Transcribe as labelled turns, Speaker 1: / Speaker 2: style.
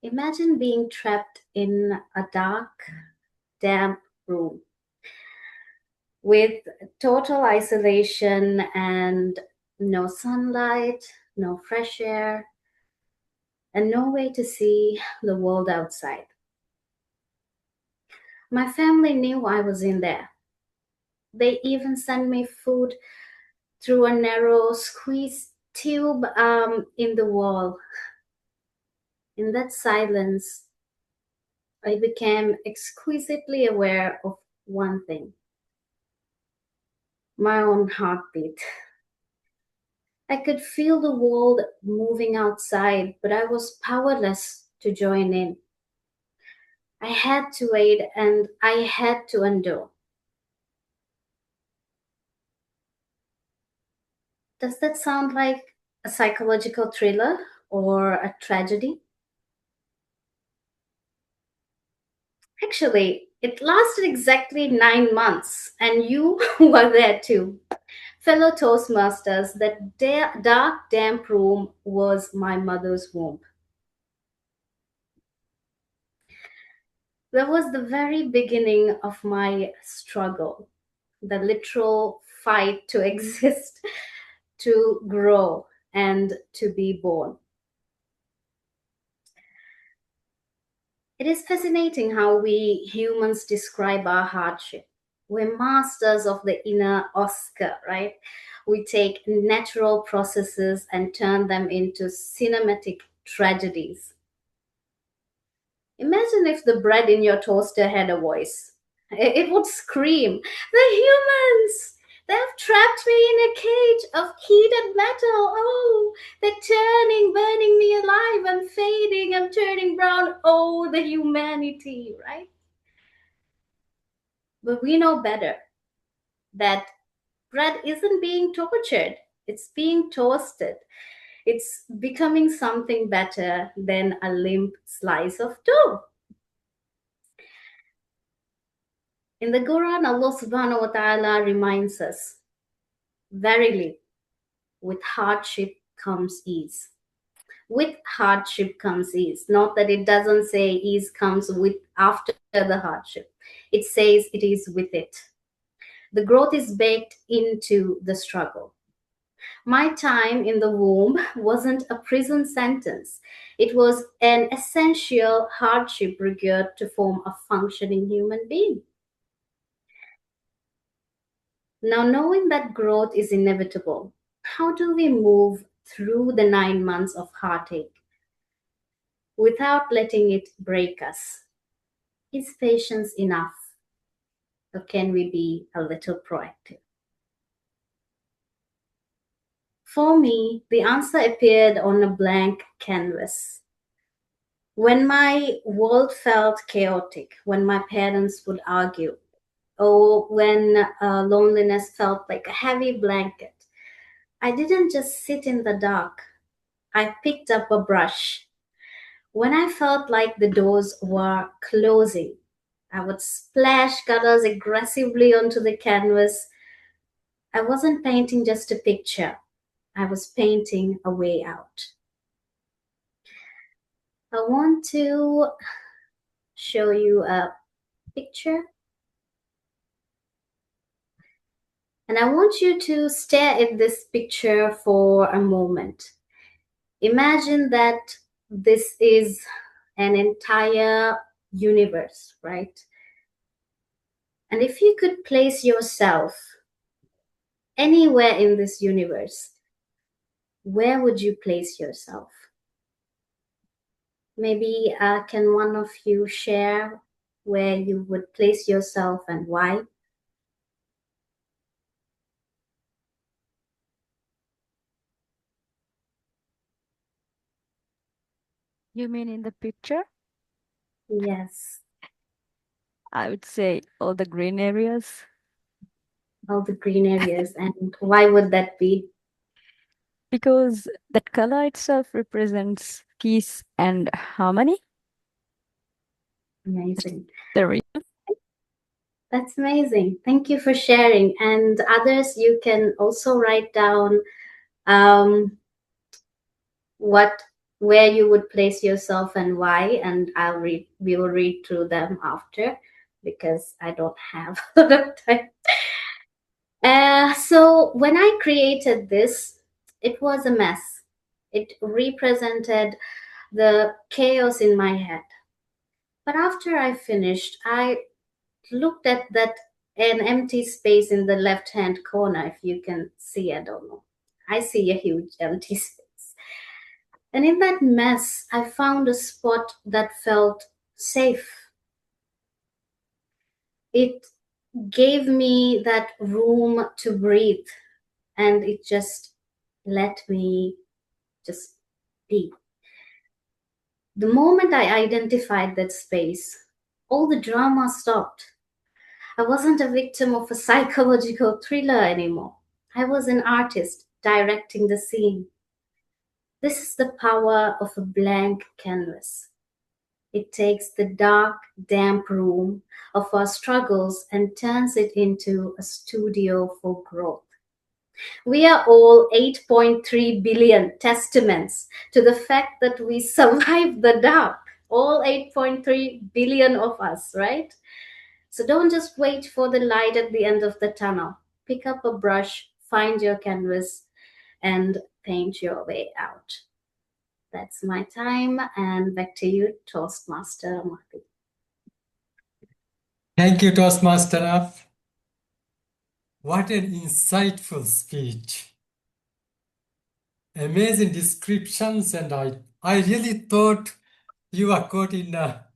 Speaker 1: Imagine being trapped in a dark, damp room with total isolation and no sunlight, no fresh air, and no way to see the world outside. My family knew I was in there. They even sent me food through a narrow squeeze tube in the wall. In that silence, I became exquisitely aware of one thing: my own heartbeat. I could feel the world moving outside, but I was powerless to join in. I had to wait and I had to endure. Does that sound like a psychological thriller or a tragedy? Actually, it lasted exactly 9 months, and you were there too. Fellow Toastmasters, that dark, damp room was my mother's womb. That was the very beginning of my struggle, the literal fight to exist, to grow, and to be born. It is fascinating how we humans describe our hardship. We're masters of the inner Oscar, right? We take natural processes and turn them into cinematic tragedies. Imagine if the bread in your toaster had a voice. It would scream, "The humans! They have trapped me in a cage of heated metal. Oh, they're turning, burning me alive. I'm fading, I'm turning brown. Oh, the humanity," right? But we know better that bread isn't being tortured, it's being toasted. It's becoming something better than a limp slice of dough. In the Quran, Allah subhanahu wa ta'ala reminds us, "Verily, with hardship comes ease." With hardship comes ease. Not that it doesn't say ease comes with after the hardship. It says it is with it. The growth is baked into the struggle. My time in the womb wasn't a prison sentence. It was an essential hardship required to form a functioning human being. Now, knowing that growth is inevitable, how do we move through the 9 months of heartache without letting it break us? Is patience enough, or can we be a little proactive? For me, the answer appeared on a blank canvas. When my world felt chaotic, when my parents would argue, or when loneliness felt like a heavy blanket, I didn't just sit in the dark. I picked up a brush. When I felt like the doors were closing, I would splash colors aggressively onto the canvas. I wasn't painting just a picture, I was painting a way out. I want to show you a picture, and I want you to stare at this picture for a moment. Imagine that this is an entire universe, right? And if you could place yourself anywhere in this universe, where would you place yourself? Maybe can one of you share where you would place yourself and why?
Speaker 2: You mean in the picture?
Speaker 1: Yes,
Speaker 2: I would say all the green areas
Speaker 1: all the green areas. And why would that be?
Speaker 2: because that color itself represents peace and harmony.
Speaker 1: Amazing.
Speaker 2: The reason.
Speaker 1: That's amazing. Thank you for sharing. And others, you can also write down um, what where you would place yourself and why, and we will read through them after because I don't have a lot of time. So when I created this, it was a mess. It represented the chaos in my head. But after I finished, I looked at that an empty space in the left hand corner. If you can see, I don't know. I see a huge empty space. And in that mess, I found a spot that felt safe. It gave me that room to breathe, and it just let me just be. The moment I identified that space, all the drama stopped. I wasn't a victim of a psychological thriller anymore. I was an artist directing the scene. This is the power of a blank canvas. It takes the dark, damp room of our struggles and turns it into a studio for growth. We are all 8.3 billion testaments to the fact that we survived the dark. All 8.3 billion of us, right? So don't just wait for the light at the end of the tunnel. Pick up a brush, find your canvas, and paint your way out. That's my time, and back to you, Toastmaster Marty.
Speaker 3: Thank you, Toastmaster. What an insightful speech. Amazing descriptions, and I really thought you were caught in a